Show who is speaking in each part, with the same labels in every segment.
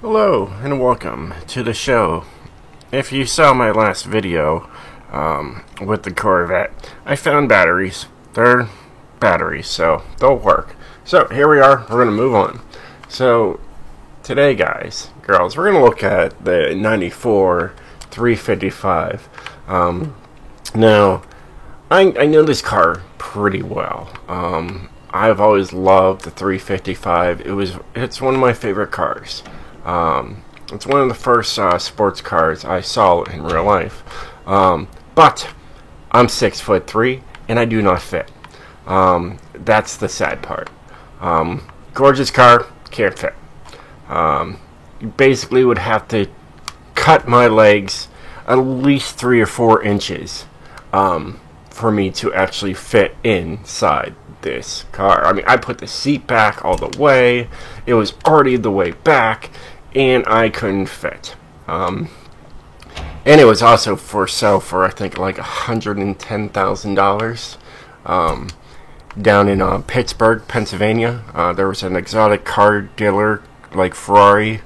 Speaker 1: Hello and welcome to the show. If you saw my last video with the Corvette, I found batteries. They're batteries, so they'll work. So here we are. We're going to move on. So today, guys, girls, we're going to look at the 94 355. Now, I know this car pretty well. I've always loved the 355. It's one of my favorite cars. It's one of the first sports cars I saw in real life. But I'm 6'3" and I do not fit. That's the sad part. Gorgeous car, can't fit. You basically would have to cut my legs at least 3 or 4 inches for me to actually fit inside this car. I mean, I put the seat back all the way. It was already the way back, and I couldn't fit. And it was also for sale for, I think, like $110,000 down in Pittsburgh, Pennsylvania. There was an exotic car dealer like Ferrari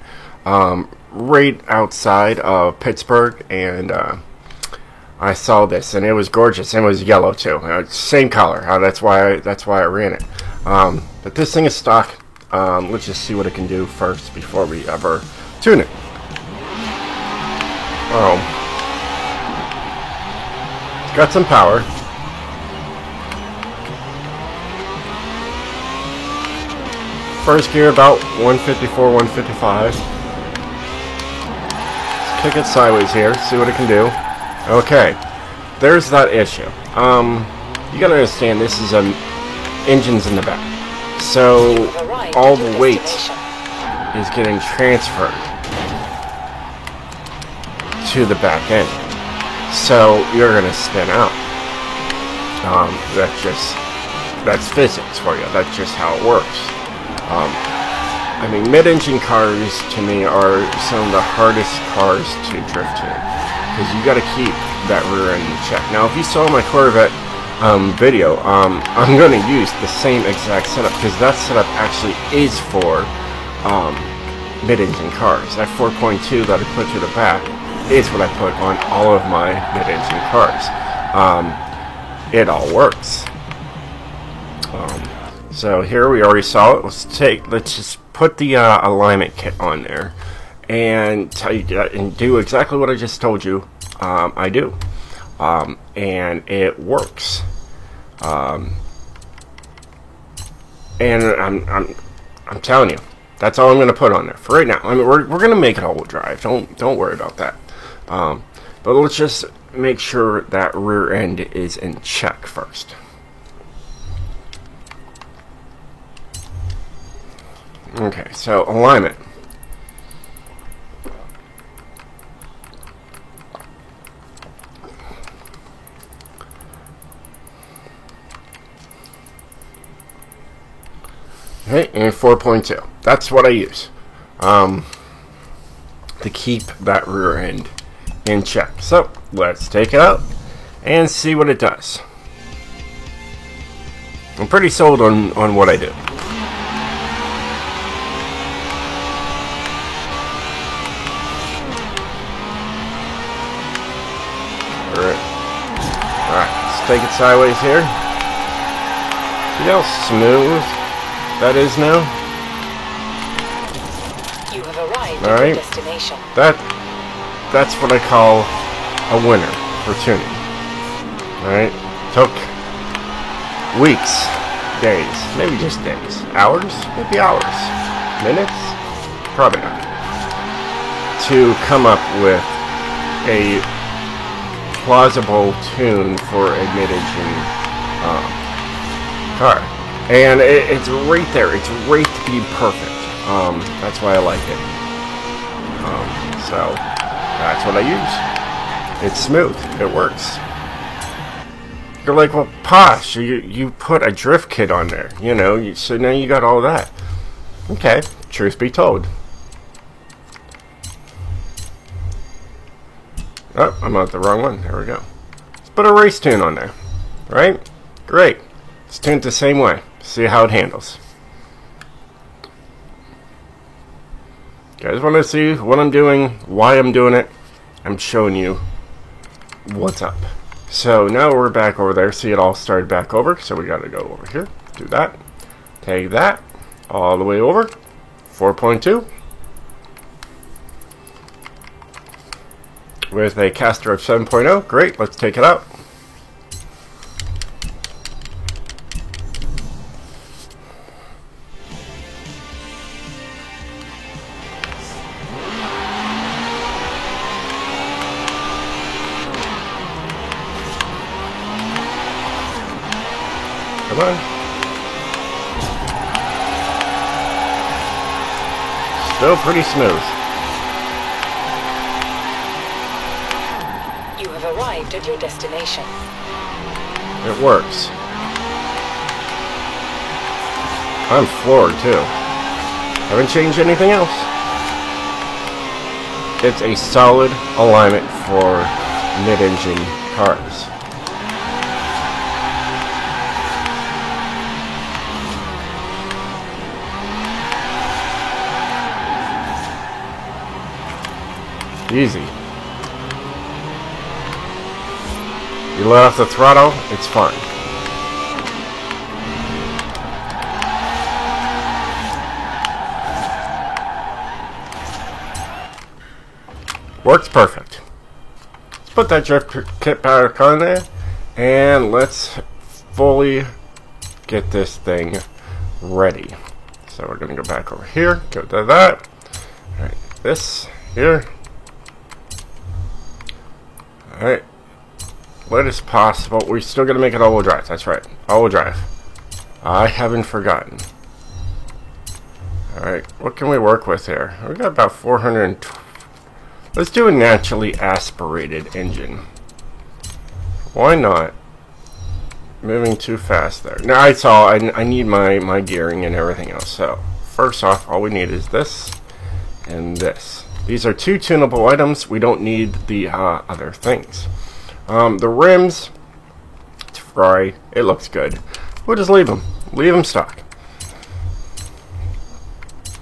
Speaker 1: right outside of Pittsburgh, and I saw this, and it was gorgeous. And it was yellow too, same color. That's why I ran it. But this thing is stock. Let's just see what it can do first before we ever tune it. Oh, it's got some power. First gear about 154, 155. Let's kick it sideways here, see what it can do. Okay, there's that issue. You gotta understand, this is engines in the back, so all the weight is getting transferred to the back end, so you're gonna spin out. That's physics for you. That's just how it works. I mean, mid-engine cars to me are some of the hardest cars to drift to, because you got to keep that rear end in check. Now, if you saw my Corvette video, I'm going to use the same exact setup, because that setup actually is for mid-engine cars. That 4.2 that I put to the back is what I put on all of my mid-engine cars. It all works. So here we already saw it. Let's just put the alignment kit on there and do exactly what I just told you. I do, and it works. And I'm telling you, that's all I'm going to put on there for right now. I mean, we're going to make it all-wheel drive. Don't worry about that. But let's just make sure that rear end is in check first. Okay, so alignment. Okay, and 4.2. That's what I use to keep that rear end in check. So let's take it out and see what it does. I'm pretty sold on what I do. Alright, let's take it sideways here. See how smooth that is now?
Speaker 2: You have arrived
Speaker 1: at your
Speaker 2: destination.
Speaker 1: That's what I call a winner for tuning. Alright? Took weeks, days, maybe just days, hours, maybe hours, minutes, probably not, to come up with a plausible tune for a mid-engine car, and it's right there. It's right to be perfect. That's why I like it. So that's what I use. It's smooth. It works. You're like, well, Posh, you put a drift kit on there, you know, so now you got all that. Okay, truth be told. Oh, I'm on the wrong one. There we go. Let's put a race tune on there. Right? Great. Let's tune it the same way. See how it handles. You guys want to see what I'm doing, why I'm doing it? I'm showing you what's up. So now we're back over there. See, it all started back over. So we got to go over here, do that, take that all the way over, 4.2. With a caster of 7.0. Great, let's take it out. Come on. Still pretty smooth.
Speaker 2: You have arrived at your destination.
Speaker 1: It works. I'm floored too. Haven't changed anything else. It's a solid alignment for mid-engine cars. Easy. You let off the throttle, it's fine. Works perfect. Let's put that drift kit back on there, and let's fully get this thing ready. So we're going to go back over here, go to that. Alright, this here. Alright, what is possible? We're still going to make it all-wheel drive. That's right, all-wheel drive. I haven't forgotten. Alright, what can we work with here? We got about 420. Let's do a naturally aspirated engine. Why not? Moving too fast there. Now, I need my gearing and everything else. So, first off, all we need is this and this. These are two tunable items. We don't need the other things. The rims, it's Ferrari. It looks good. We'll just leave them. Leave them stock.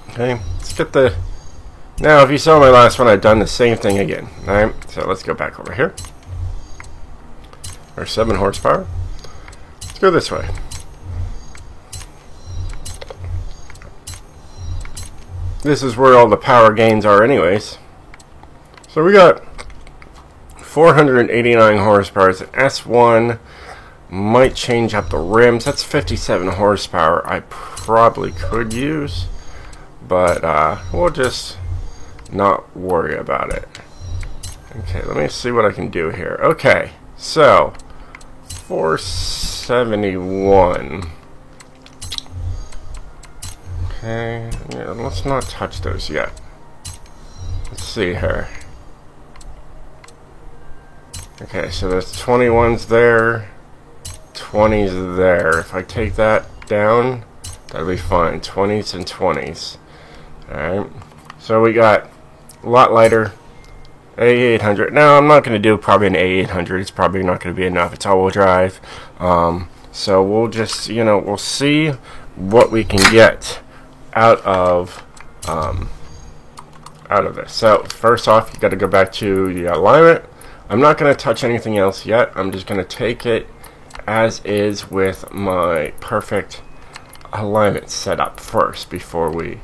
Speaker 1: Okay, let's get the... Now, if you saw my last one, I've done the same thing again. Alright, so let's go back over here. Our 7 horsepower. Let's go this way. This is where all the power gains are anyways. So we got 489 horsepower. It's an S1. Might change up the rims. That's 57 horsepower I probably could use. But we'll just not worry about it. Okay, let me see what I can do here. Okay, so 471. Okay, yeah, let's not touch those yet. Let's see here. Okay, so there's 21s there, 20s there. If I take that down, that'll be fine. 20s and 20s. Alright, so we got a lot lighter A800. Now, I'm not going to do probably an A800. It's probably not going to be enough. It's all-wheel drive. So we'll just, we'll see what we can get out of this. So first off, you got to go back to the alignment. I'm not going to touch anything else yet. I'm just going to take it as is with my perfect alignment setup first before we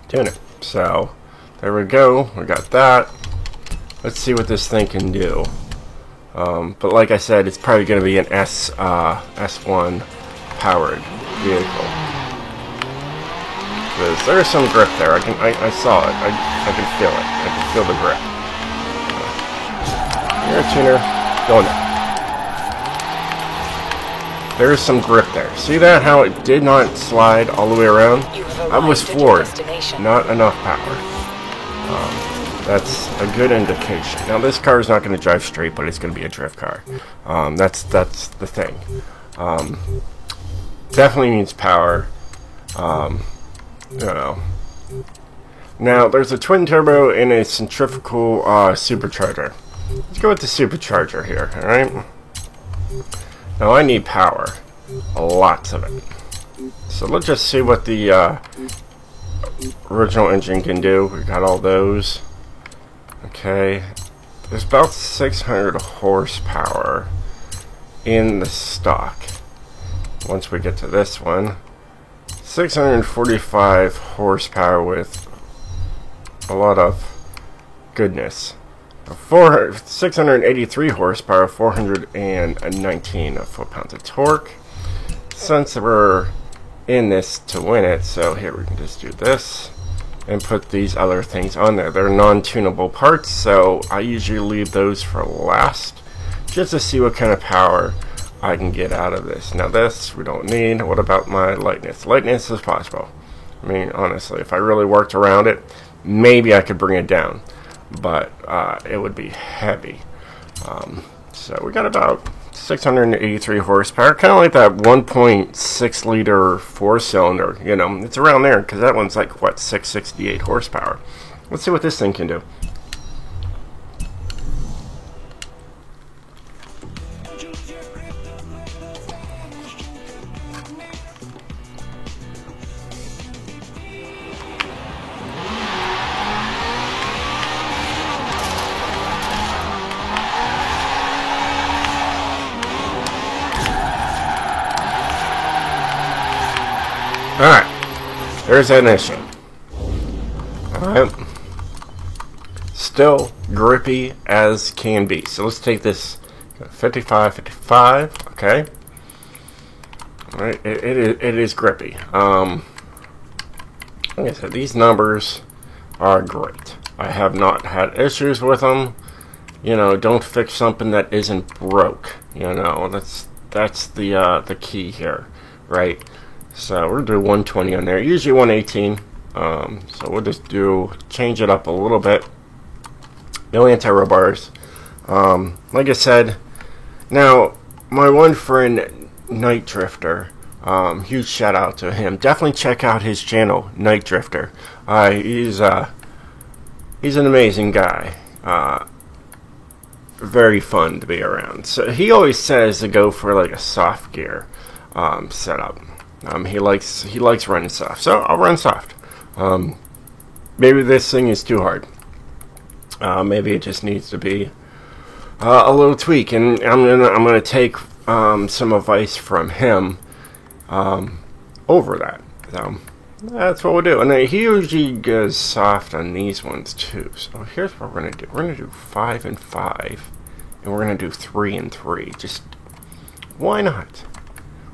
Speaker 1: tune it. So there we go. We got that. Let's see what this thing can do. But like I said, it's probably going to be an S1 powered vehicle. Because there's some grip there. I saw it. I can feel it. I can feel the grip. You're a tuner. Going there. There's some grip there. See that? How it did not slide all the way around? I was floored. Not enough power. That's a good indication. Now this car is not going to drive straight, but it's going to be a drift car. That's the thing. Definitely needs power. Now there's a twin turbo and a centrifugal supercharger. Let's go with the supercharger here. All right. Now I need power, lots of it. So let's just see what the original engine can do. We got all those. Okay. There's about 600 horsepower in the stock. Once we get to this one, 645 horsepower with a lot of goodness. 683 horsepower, 419 foot-pounds of torque. Since we're in this to win it, so here we can just do this and put these other things on there. They're non-tunable parts, so I usually leave those for last just to see what kind of power I can get out of this. Now this we don't need. What about my lightness? Lightness is possible. I mean, honestly, if I really worked around it, maybe I could bring it down, but it would be heavy. So we got about 683 horsepower, kind of like that 1.6 liter 4-cylinder. You know, it's around there because that one's like what, 668 horsepower. Let's see what this thing can do. Alright, there's that issue. Alright. Still grippy as can be. So let's take this 55, 55, okay. Alright, it is grippy. Like I said, these numbers are great. I have not had issues with them. You know, don't fix something that isn't broke. You know, that's the key here, right? So we're going to do 120 on there, usually 118. So we'll just change it up a little bit. No anti-roll bars. Like I said, now my one friend Night Drifter, huge shout out to him. Definitely check out his channel, Night Drifter. He's an amazing guy. Very fun to be around. So he always says to go for like a soft gear setup. He likes running soft, so I'll run soft. Maybe this thing is too hard. Maybe it just needs to be a little tweak, and I'm gonna take some advice from him over that. So that's what we'll do. And then he usually goes soft on these ones too. So here's what we're gonna do. We're gonna do 5 and 5, and we're gonna do 3 and 3. Just why not?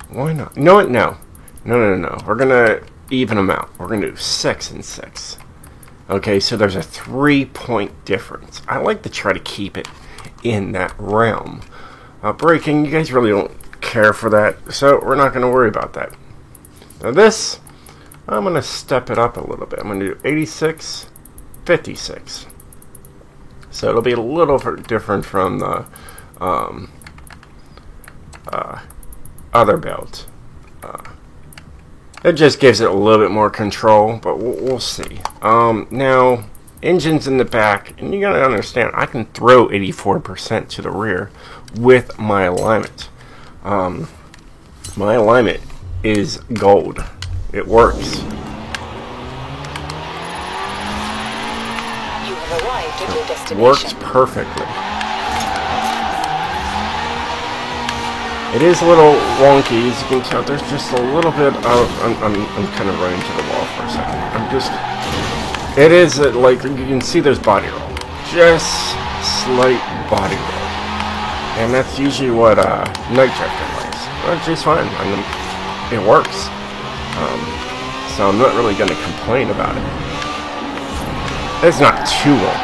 Speaker 1: Why not? You know what? No. We're gonna even them out. We're gonna do 6 and 6. Okay, so there's a 3-point difference. I like to try to keep it in that realm. Braking, you guys really don't care for that, so we're not gonna worry about that. Now this, I'm gonna step it up a little bit. I'm gonna do 86, 56. So it'll be a little different from the other belt. It just gives it a little bit more control, but we'll see. Now, engine's in the back, and you gotta understand, I can throw 84% to the rear with my alignment. My alignment is gold. It works.
Speaker 2: You have arrived at your destination.
Speaker 1: Works perfectly. It is a little wonky, as you can tell. There's just a little bit of... I'm kind of running to the wall for a second. It is like, you can see there's body roll. Just slight body roll. And that's usually what Night Drifter likes. Well, just fine. It works. So I'm not really going to complain about it. It's not too wonky.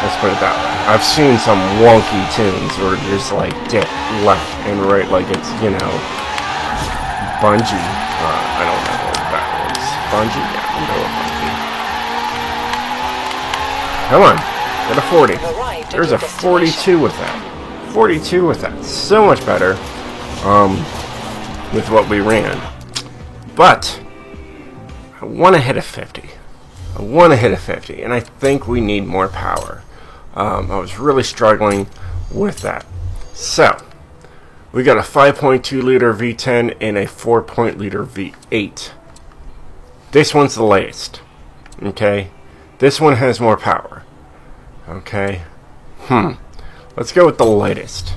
Speaker 1: Let's put it that way. I've seen some wonky tunes where just like dip left and right, like it's, you know, bungee. I don't know what that was. Bungee? Yeah, I know what bungee. Come on, get a 40. There's a 42 with that. 42 with that. So much better with what we ran. But I want to hit a 50. I want to hit a 50, and I think we need more power. I was really struggling with that. So, we got a 5.2 liter V10 and a 4.0 liter V8. This one's the latest. Okay? This one has more power. Okay? Let's go with the latest.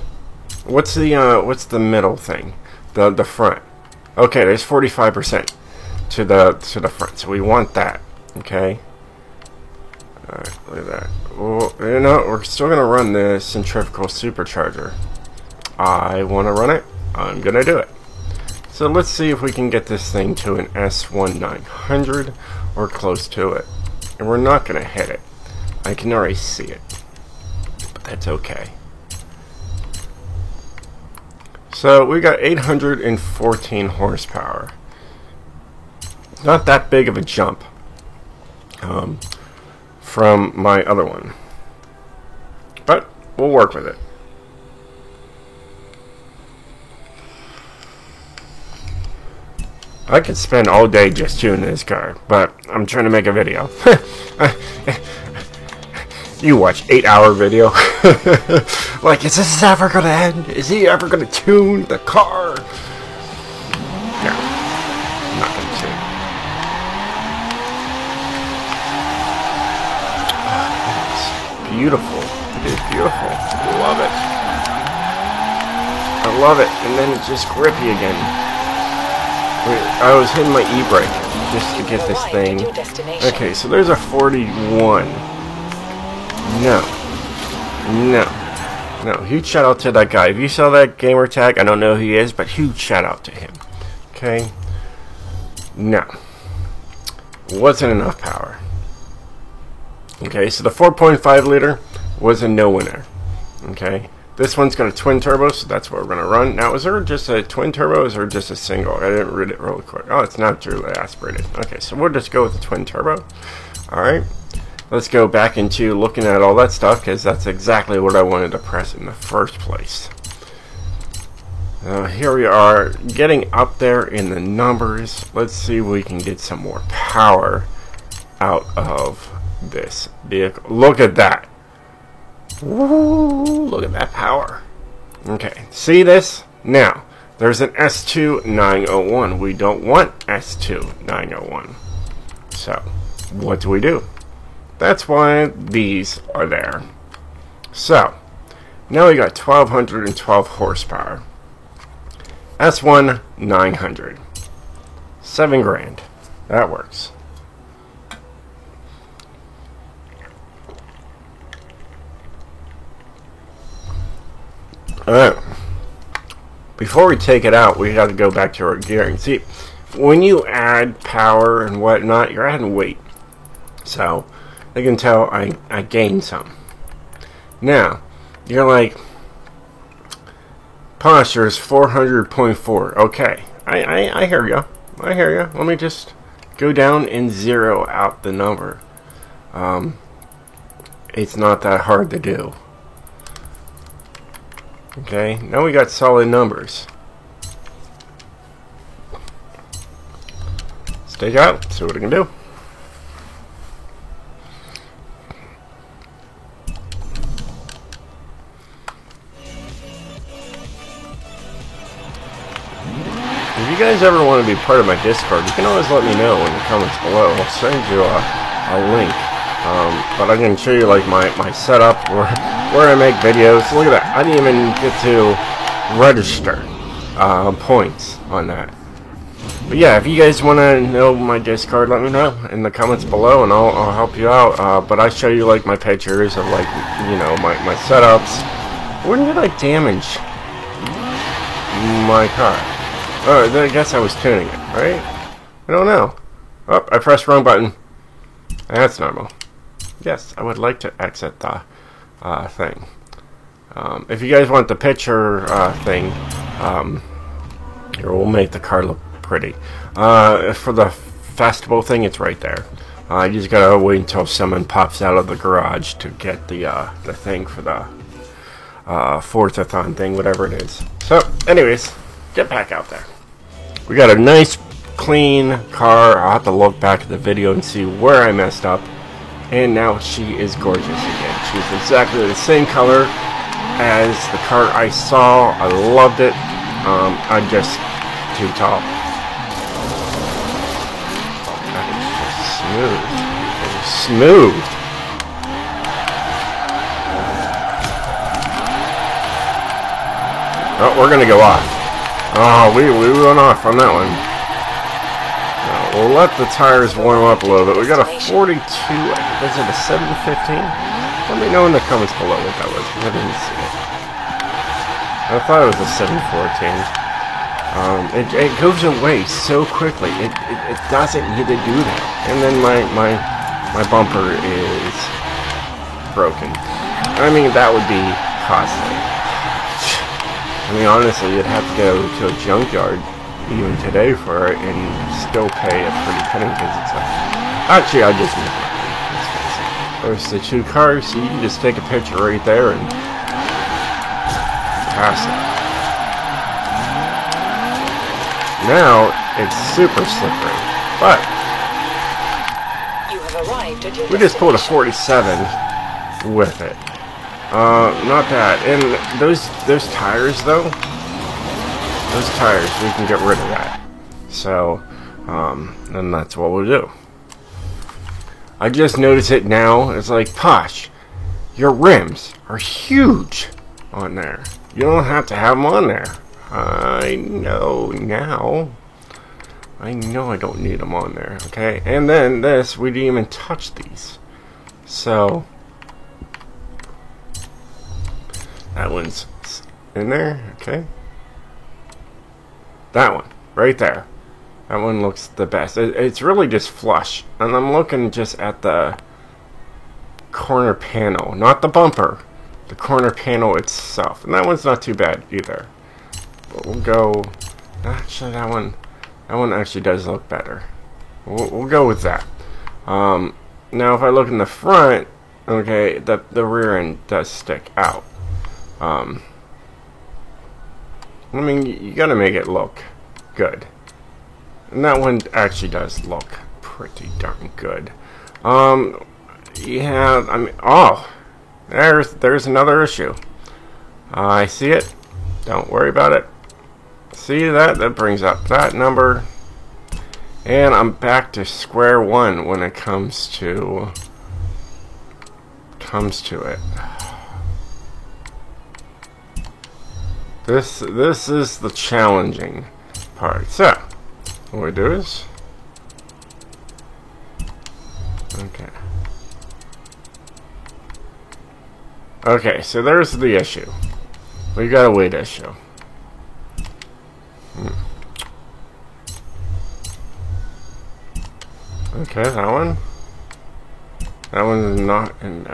Speaker 1: What's the middle thing? The front. Okay, there's 45% to the front. So we want that. Okay? Alright, look at that. Well, you know, we're still gonna run the centrifugal supercharger. I wanna run it. I'm gonna do it. So let's see if we can get this thing to an S1900 or close to it. And we're not gonna hit it. I can already see it. But that's okay. So we got 814 horsepower. Not that big of a jump from my other one. But we'll work with it. I could spend all day just tuning this car, but I'm trying to make a video. You watch 8-hour video. Like, is this ever gonna end? Is he ever gonna tune the car? No, I'm not gonna tune. It's beautiful. It is beautiful. I love it. I love it. And then it's just grippy again. I was hitting my e-brake just to get this thing. Okay, so there's a 41. No. Huge shout out to that guy. If you saw that gamer tag, I don't know who he is, but huge shout out to him. Okay? No. Wasn't enough power. Okay, so the 4.5 liter was a no-winner. Okay? This one's got a twin turbo, so that's what we're going to run. Now, is there just a twin turbo, or is there just a single? I didn't read it really quick. Oh, it's naturally aspirated. Okay, so we'll just go with the twin turbo. Alright. Let's go back into looking at all that stuff, because that's exactly what I wanted to press in the first place. Here we are, getting up there in the numbers. Let's see if we can get some more power out of this vehicle. Look at that. Woo, look at that power. Okay, see this? Now, there's an S2901. We don't want S2901. So, what do? That's why these are there. So, now we got 1212 horsepower. S1 900. 7 grand. That works. Alright. Before we take it out, we got to go back to our gearing. See, when you add power and whatnot, you're adding weight. So, you can tell I gained some. Now, you're like, posture is 400.4. Okay, I hear ya. I hear ya. Let me just go down and zero out the number. It's not that hard to do. Okay, now we got solid numbers. Let's take it out, see what we can do. If you guys ever want to be part of my Discord, you can always let me know in the comments below. I'll send you a link. But I can show you like my setup where I make videos. Look at that. I didn't even get to register points on that. But yeah, if you guys want to know my Discord, let me know in the comments below, and I'll help you out. But I show you like my pictures of like, you know, my setups. When did I damage my car? Oh, then I guess I was tuning it, right? I don't know. Oh, I pressed wrong button. That's normal. Yes, I would like to exit the thing. If you guys want the picture thing, here, we'll make the car look pretty. For the festival thing, it's right there. You just gotta wait until someone pops out of the garage to get the thing for the Forzathon thing, whatever it is. So, anyways, get back out there. We got a nice, clean car. I'll have to look back at the video and see where I messed up. And now she is gorgeous again. She's exactly the same color as the car I saw. I loved it. I'm just too tall. Smooth. Smooth. Oh, we're gonna go off. Oh, we went off on that one. We'll let the tires warm up a little bit. We got a 42. Is it a 715? Let me know in the comments below what that was, because I didn't see it. I thought it was a 714. It goes away so quickly. It doesn't need to do that. And then my bumper is broken. I mean, that would be costly. I mean, honestly, you'd have to go to a junkyard even today for it and still pay a pretty penny because it's a... Actually, I just made my money. Let's face it. There's the two cars, so you can just take a picture right there and pass it. Now, it's super slippery, but
Speaker 2: You have arrived at your
Speaker 1: we just pulled a
Speaker 2: destination.
Speaker 1: 47 with it. Not bad. And those tires, though, those tires, we can get rid of that. So, and that's what we'll do. I just noticed it now. It's like, Posh, your rims are huge on there. You don't have to have them on there. I know now. I know I don't need them on there, okay? And then this, we didn't even touch these. So, that one's in there, okay? That one, right there. That one looks the best. It's really just flush. And I'm looking just at the corner panel, not the bumper. The corner panel itself. And that one's not too bad either. But we'll go... Actually, that one actually does look better. We'll go with that. Now, if I look in the front, okay, the rear end does stick out. I mean, you gotta make it look good. And that one actually does look pretty darn good. Yeah, I mean, oh, there's another issue. I see it. Don't worry about it. See that? That brings up that number. And I'm back to square one when it comes to it. This is the challenging part. So, what we do is, okay, so there's the issue. We got a weight issue. Okay, that one. That one's not in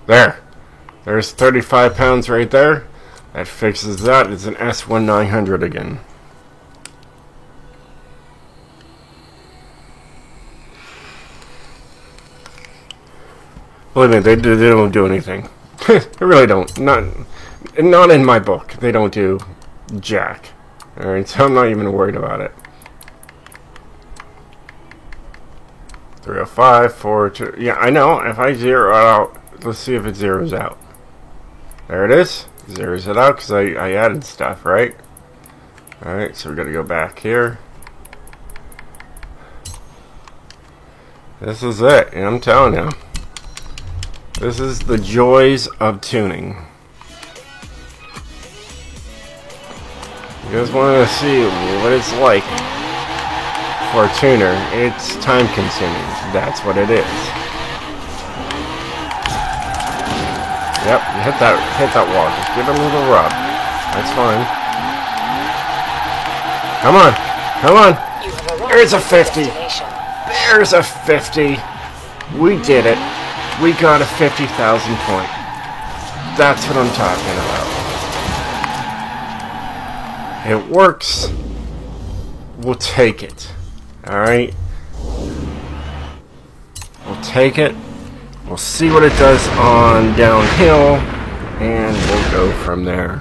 Speaker 1: there. There's 35 pounds right there. That fixes that. It's an S1900 again. Believe me, they don't do anything. They really don't. Not in my book. They don't do jack. Alright, so I'm not even worried about it. 305, 42. Yeah, I know. If I zero out, let's see if it zeroes out. There it is. Zeroes it out because I added stuff, right? Alright, so we're going to go back here. This is it. And I'm telling you. This is the joys of tuning. You guys want to see what it's like for a tuner? It's time consuming. That's what it is. Yep, you hit that wall. Just give it a little rub. That's fine. Come on. Come on. There's a 50. There's a 50. We did it. We got a 50,000 point. That's what I'm talking about. It works. We'll take it. Alright? We'll take it. We'll see what it does on downhill. And we'll go from there.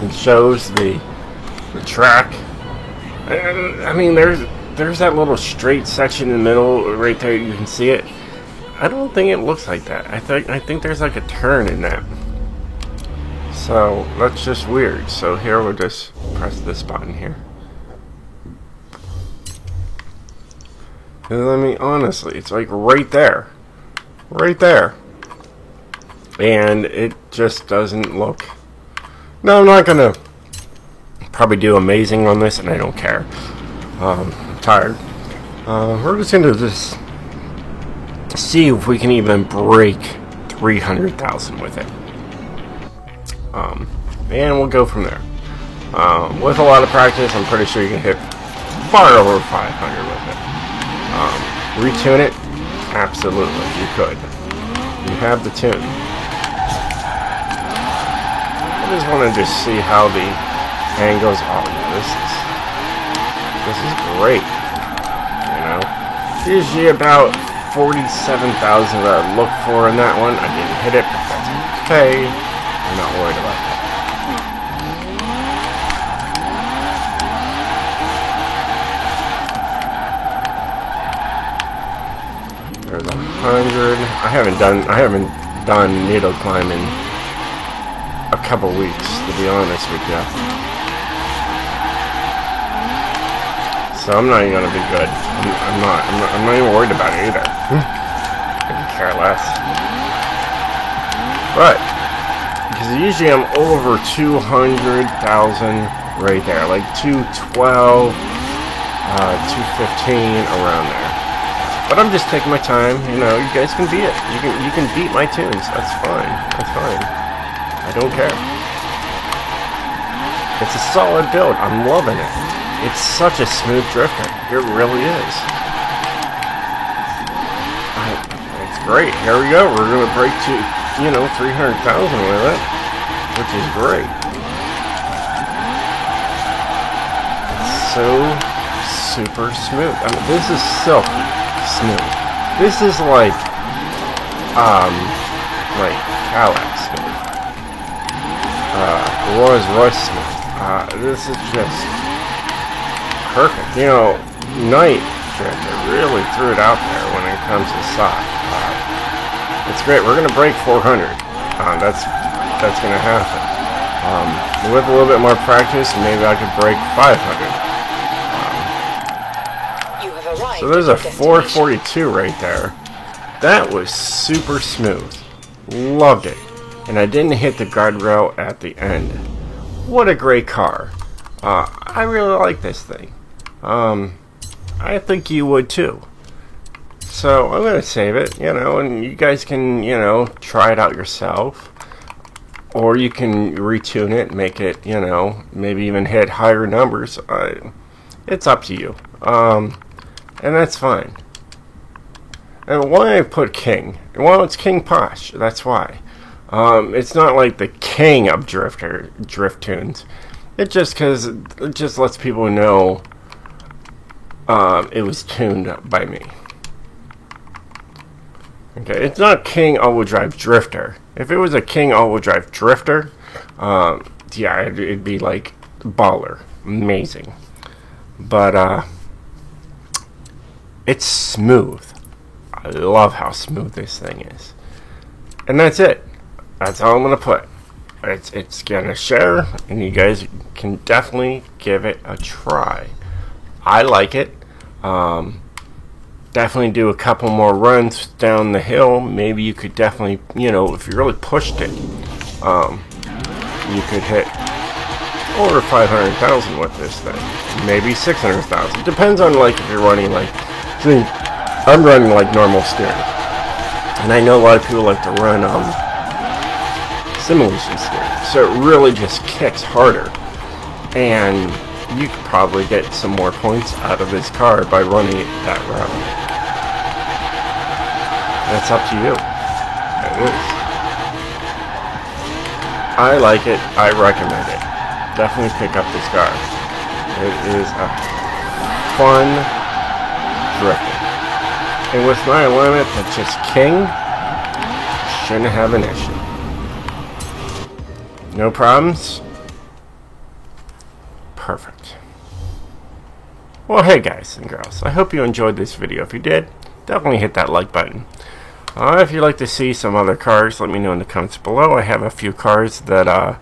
Speaker 1: It shows the track. I mean, there's that little straight section in the middle right there. You can see it. I don't think it looks like that. I think there's like a turn in that. So that's just weird. So here we'll just press this button here. And I mean, honestly, it's like right there. Right there. And it just doesn't look... No, I'm not gonna probably do amazing on this, and I don't care. I'm tired. We're just gonna just see if we can even break 300,000 with it. And we'll go from there. With a lot of practice, I'm pretty sure you can hit far over 500 with it. Retune it? Absolutely, you could. You have the tune. I just want to just see how the angles are. This is great. You know, usually about 47,000 that I look for in that one. I didn't hit it, but that's okay. I'm not worried about that. There's 100. I haven't done needle climbing a couple weeks, to be honest with you. So I'm not even gonna be good. I'm not even worried about it either. I can care less. But because usually I'm over 200,000 right there, like 212, 215 around there. But I'm just taking my time. You know, you guys can beat it. You can beat my tunes. That's fine. That's fine. I don't care. It's a solid build. I'm loving it. It's such a smooth drifter. It really is. It's great. Here we go. We're going to break to, 300,000 with it, which is great. It's so super smooth. I mean, this is silky smooth. This is like Cadillac smooth. Rolls Royce smooth. This is just perfect. You know, Night Drifter really threw it out there when it comes to soft. It's great. We're gonna break 400. That's gonna happen. With a little bit more practice, maybe I could break 500. So there's a 442 right there. That was super smooth. Loved it. And I didn't hit the guardrail at the end. What a great car. I really like this thing. I think you would too. So I'm going to save it, and you guys can, try it out yourself. Or you can retune it, make it, maybe even hit higher numbers. It's up to you. And that's fine. And why I put King? Well, it's King Posh. That's why. It's not like the king of drift tunes. It just lets people know it was tuned by me. Okay, it's not King All-Wheel Drive Drifter. If it was a King All-Wheel Drive Drifter, it'd be like baller, amazing. But it's smooth. I love how smooth this thing is. And that's it. That's all I'm going to put. It's going to share, and you guys can definitely give it a try. I like it. Definitely do a couple more runs down the hill. Maybe you could definitely, if you really pushed it, you could hit over 500,000 with this thing. Maybe 600,000. Depends on, if you're running, I'm running normal steering, and I know a lot of people like to run simulation steering, so it really just kicks harder, and you could probably get some more points out of this car by running it that route. That's up to you. It is. I like it. I recommend it. Definitely pick up this car. It is a fun drifting. And with my limit that's just King, shouldn't have an issue. No problems? perfect. Well, hey guys and girls, I hope you enjoyed this video. If you did, definitely hit that like button. If you'd like to see some other cars, let me know in the comments below. I have a few cars that I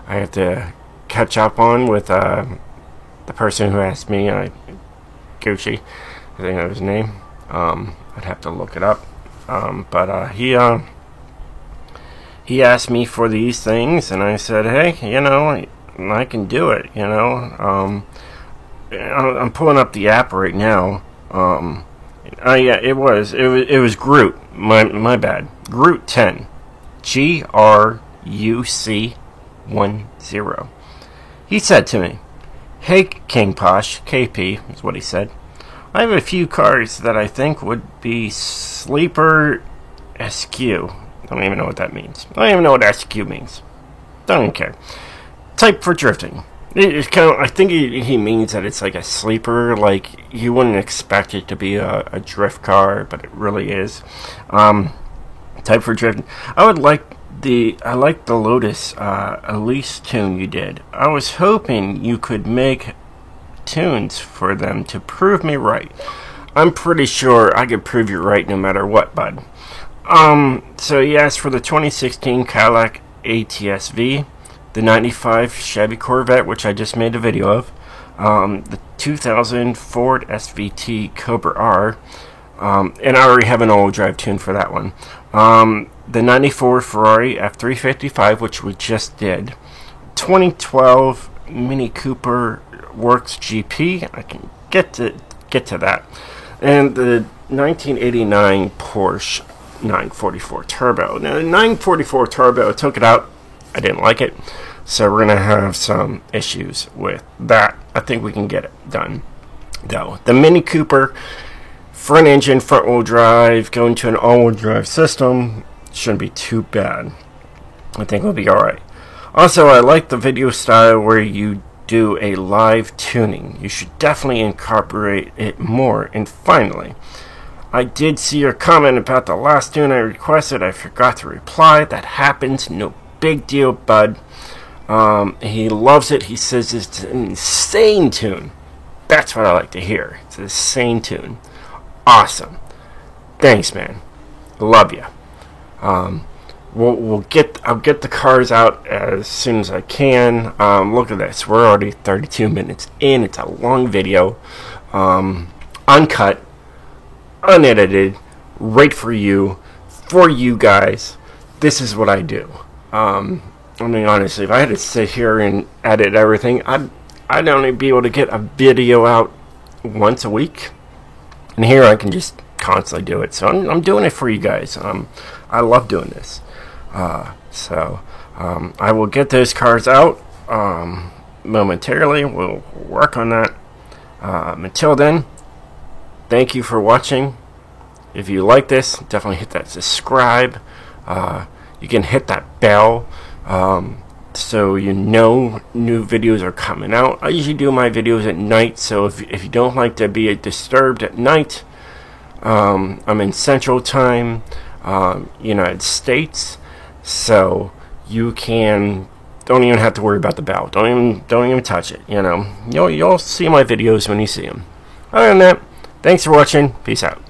Speaker 1: have to catch up on with the person who asked me, Gucci, I think that was his name. I'd have to look it up. But he asked me for these things, and I said, hey, you know, I can do it, you know. I'm pulling up the app right now. Yeah, it was Groot. My bad. Groot 10. GRUC10. He said to me, "Hey King Posh, KP is what he said. I have a few cars that I think would be sleeper SQ. Don't even know what that means. I don't even know what SQ means. Don't even care. Type for drifting." It's kind of, I think he means that it's like a sleeper, like you wouldn't expect it to be a drift car, but it really is. Type for drifting. I like the Lotus Elise tune you did. I was hoping you could make tunes for them to prove me right. I'm pretty sure I could prove you right no matter what, bud. So he asked for the 2016 Cadillac ATS-V, the 95 Chevy Corvette, which I just made a video of, the 2000 Ford SVT Cobra R, and I already have an all-wheel drive tune for that one. The 94 Ferrari F355, which we just did. 2012 Mini Cooper Works GP. I can get to that. And the 1989 Porsche 944 Turbo. Now, the 944 Turbo, I took it out. I didn't like it, so we're gonna have some issues with that. I think we can get it done, though. The Mini Cooper, front engine, front wheel drive, going to an all wheel drive system, shouldn't be too bad. I think we'll be alright. Also, I like the video style where you do a live tuning. You should definitely incorporate it more. And finally, I did see your comment about the last tune I requested. I forgot to reply. That happens. No big deal, bud. He loves it. He says it's an insane tune. That's what I like to hear. It's an insane tune. Awesome. Thanks, man. Love you. I'll get the cars out as soon as I can. Look at this. We're already 32 minutes in. It's a long video. Uncut, unedited, right for you guys. This is what I do. I mean, honestly, if I had to sit here and edit everything, I'd only be able to get a video out once a week. And here I can just constantly do it. So I'm doing it for you guys. I love doing this. So I will get those cars out momentarily. We'll work on that. Until then, thank you for watching. If you like this, definitely hit that subscribe. You can hit that bell so you know new videos are coming out. I usually do my videos at night, so if you don't like to be disturbed at night, I'm in Central Time, United States, so you don't even have to worry about the bell. Don't even touch it. You know, you'll see my videos when you see them. Other than that, thanks for watching. Peace out.